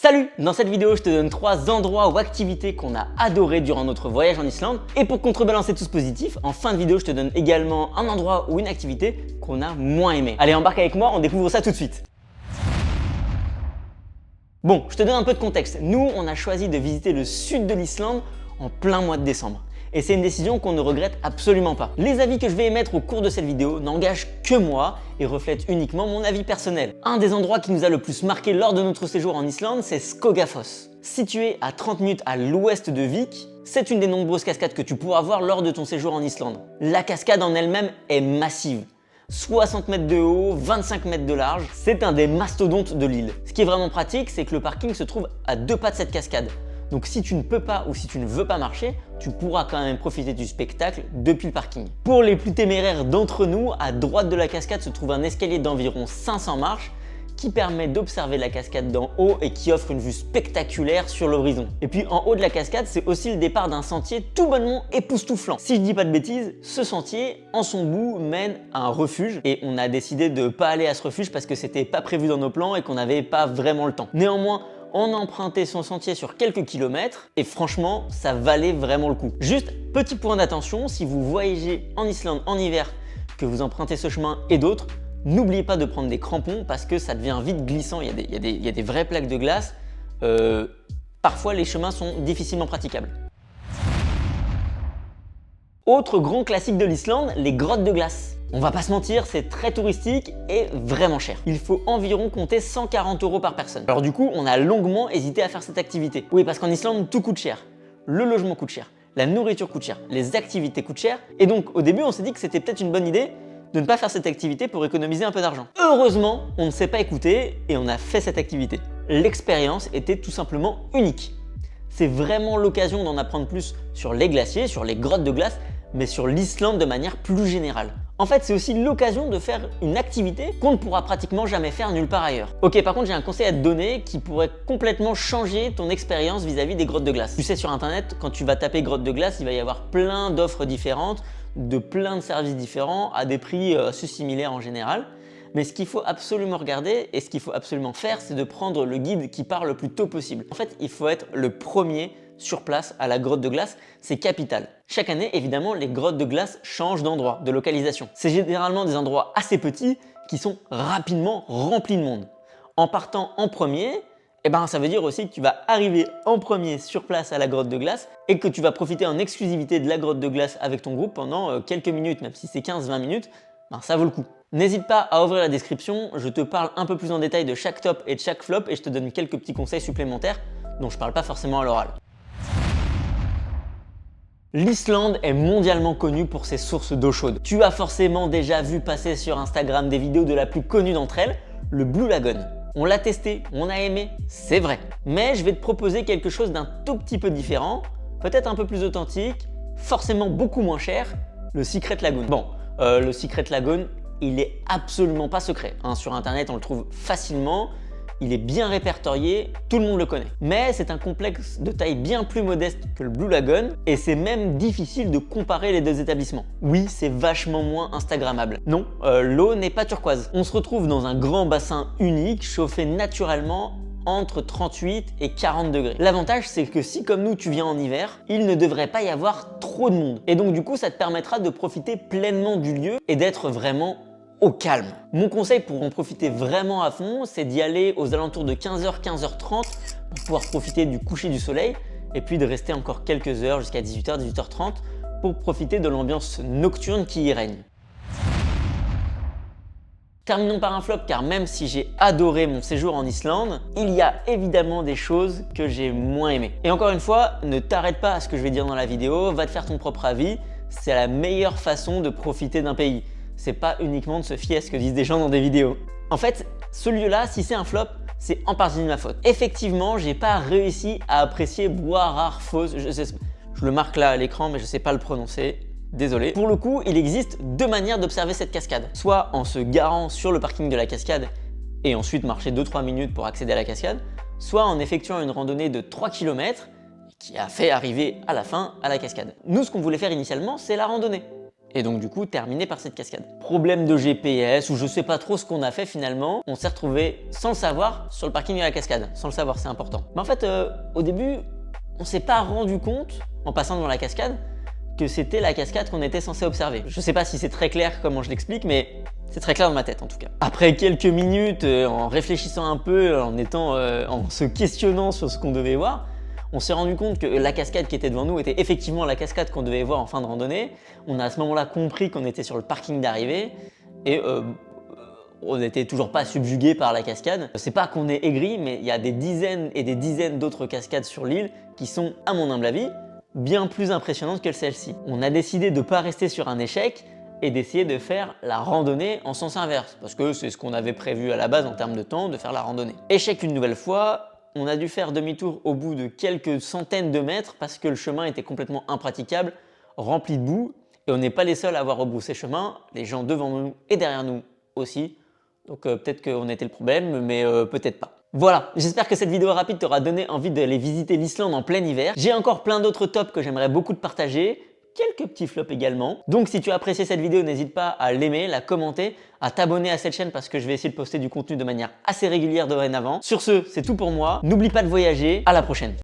Salut! Dans cette vidéo, je te donne 3 endroits ou activités qu'on a adoré durant notre voyage en Islande. Et pour contrebalancer tout ce positif, en fin de vidéo, je te donne également un endroit ou une activité qu'on a moins aimé. Allez, embarque avec moi, on découvre ça tout de suite. Bon, je te donne un peu de contexte. Nous, on a choisi de visiter le sud de l'Islande en plein mois de décembre. Et c'est une décision qu'on ne regrette absolument pas. Les avis que je vais émettre au cours de cette vidéo n'engagent que moi et reflètent uniquement mon avis personnel. Un des endroits qui nous a le plus marqué lors de notre séjour en Islande, c'est Skogafoss. Situé à 30 minutes à l'ouest de Vik, c'est une des nombreuses cascades que tu pourras voir lors de ton séjour en Islande. La cascade en elle-même est massive. 60 mètres de haut, 25 mètres de large, c'est un des mastodontes de l'île. Ce qui est vraiment pratique, c'est que le parking se trouve à 2 pas de cette cascade. Donc si tu ne peux pas ou si tu ne veux pas marcher, tu pourras quand même profiter du spectacle depuis le parking. Pour les plus téméraires d'entre nous, à droite de la cascade se trouve un escalier d'environ 500 marches qui permet d'observer la cascade d'en haut et qui offre une vue spectaculaire sur l'horizon. Et puis en haut de la cascade, c'est aussi le départ d'un sentier tout bonnement époustouflant. Si je dis pas de bêtises, ce sentier, en son bout, mène à un refuge et on a décidé de pas aller à ce refuge parce que c'était pas prévu dans nos plans et qu'on n'avait pas vraiment le temps. Néanmoins, on a emprunté son sentier sur quelques kilomètres et franchement, ça valait vraiment le coup. Juste, petit point d'attention, si vous voyagez en Islande en hiver, que vous empruntez ce chemin et d'autres, n'oubliez pas de prendre des crampons parce que ça devient vite glissant, il y a des vraies plaques de glace. Parfois, les chemins sont difficilement praticables. Autre grand classique de l'Islande, les grottes de glace. On va pas se mentir, c'est très touristique et vraiment cher. Il faut environ compter 140 € par personne. Alors du coup, on a longuement hésité à faire cette activité. Oui, parce qu'en Islande, tout coûte cher. Le logement coûte cher, la nourriture coûte cher, les activités coûtent cher. Et donc au début, on s'est dit que c'était peut-être une bonne idée de ne pas faire cette activité pour économiser un peu d'argent. Heureusement, on ne s'est pas écouté et on a fait cette activité. L'expérience était tout simplement unique. C'est vraiment l'occasion d'en apprendre plus sur les glaciers, sur les grottes de glace, mais sur l'Islande de manière plus générale. En fait, c'est aussi l'occasion de faire une activité qu'on ne pourra pratiquement jamais faire nulle part ailleurs. Ok, par contre, j'ai un conseil à te donner qui pourrait complètement changer ton expérience vis-à-vis des grottes de glace. Tu sais, sur internet, quand tu vas taper grottes de glace, il va y avoir plein d'offres différentes, de plein de services différents, à des prix assez similaires en général. Mais ce qu'il faut absolument regarder et ce qu'il faut absolument faire, c'est de prendre le guide qui part le plus tôt possible. En fait, il faut être le premier sur place à la grotte de glace, c'est capital. Chaque année, évidemment, les grottes de glace changent d'endroit, de localisation. C'est généralement des endroits assez petits qui sont rapidement remplis de monde. En partant en premier, ça veut dire aussi que tu vas arriver en premier sur place à la grotte de glace et que tu vas profiter en exclusivité de la grotte de glace avec ton groupe pendant quelques minutes, même si c'est 15-20 minutes, ça vaut le coup. N'hésite pas à ouvrir la description, je te parle un peu plus en détail de chaque top et de chaque flop et je te donne quelques petits conseils supplémentaires dont je ne parle pas forcément à l'oral. L'Islande est mondialement connue pour ses sources d'eau chaude. Tu as forcément déjà vu passer sur Instagram des vidéos de la plus connue d'entre elles, le Blue Lagoon. On l'a testé, on a aimé, c'est vrai. Mais je vais te proposer quelque chose d'un tout petit peu différent, peut-être un peu plus authentique, forcément beaucoup moins cher, le Secret Lagoon. Bon, le Secret Lagoon, il est absolument pas secret. Sur internet, on le trouve facilement. Il est bien répertorié, tout le monde le connaît. Mais c'est un complexe de taille bien plus modeste que le Blue Lagoon et c'est même difficile de comparer les deux établissements. Oui, c'est vachement moins instagrammable. Non, l'eau n'est pas turquoise. On se retrouve dans un grand bassin unique, chauffé naturellement entre 38 et 40 degrés. L'avantage, c'est que si comme nous, tu viens en hiver, il ne devrait pas y avoir trop de monde. Et donc du coup, ça te permettra de profiter pleinement du lieu et d'être vraiment au calme. Mon conseil pour en profiter vraiment à fond, c'est d'y aller aux alentours de 15h, 15h30 pour pouvoir profiter du coucher du soleil et puis de rester encore quelques heures jusqu'à 18h, 18h30 pour profiter de l'ambiance nocturne qui y règne. Terminons par un flop car même si j'ai adoré mon séjour en Islande, il y a évidemment des choses que j'ai moins aimées. Et encore une fois, ne t'arrête pas à ce que je vais dire dans la vidéo, va te faire ton propre avis, c'est la meilleure façon de profiter d'un pays. C'est pas uniquement de se fier à ce que disent des gens dans des vidéos. En fait, ce lieu-là, si c'est un flop, c'est en partie de ma faute. Effectivement, j'ai pas réussi à apprécier Boararfoss. Je le marque là à l'écran, mais je sais pas le prononcer. Désolé. Pour le coup, il existe deux manières d'observer cette cascade. Soit en se garant sur le parking de la cascade et ensuite marcher 2-3 minutes pour accéder à la cascade, soit en effectuant une randonnée de 3 km qui a fait arriver à la fin à la cascade. Nous, ce qu'on voulait faire initialement, c'est la randonnée. et donc du coup terminer par cette cascade. Problème de GPS ou je sais pas trop ce qu'on a fait finalement, on s'est retrouvé sans le savoir sur le parking de la cascade. Sans le savoir, c'est important. Mais en fait, au début, on s'est pas rendu compte en passant devant la cascade que c'était la cascade qu'on était censé observer. Je sais pas si c'est très clair comment je l'explique, mais c'est très clair dans ma tête en tout cas. Après quelques minutes, en réfléchissant un peu, en se questionnant sur ce qu'on devait voir, on s'est rendu compte que la cascade qui était devant nous était effectivement la cascade qu'on devait voir en fin de randonnée. On a à ce moment-là compris qu'on était sur le parking d'arrivée et on n'était toujours pas subjugué par la cascade. C'est pas qu'on est aigri, mais il y a des dizaines et des dizaines d'autres cascades sur l'île qui sont, à mon humble avis, bien plus impressionnantes que celle-ci. On a décidé de ne pas rester sur un échec et d'essayer de faire la randonnée en sens inverse, parce que c'est ce qu'on avait prévu à la base en termes de temps, de faire la randonnée. Échec une nouvelle fois, on a dû faire demi-tour au bout de quelques centaines de mètres parce que le chemin était complètement impraticable, rempli de boue, et on n'est pas les seuls à avoir rebroussé chemin, les gens devant nous et derrière nous aussi. Donc peut-être qu'on était le problème, mais peut-être pas. Voilà, j'espère que cette vidéo rapide t'aura donné envie d'aller visiter l'Islande en plein hiver. J'ai encore plein d'autres tops que j'aimerais beaucoup te partager, quelques petits flops également. Donc si tu as apprécié cette vidéo, n'hésite pas à l'aimer, la commenter, à t'abonner à cette chaîne parce que je vais essayer de poster du contenu de manière assez régulière dorénavant. Sur ce, c'est tout pour moi. N'oublie pas de voyager, à la prochaine.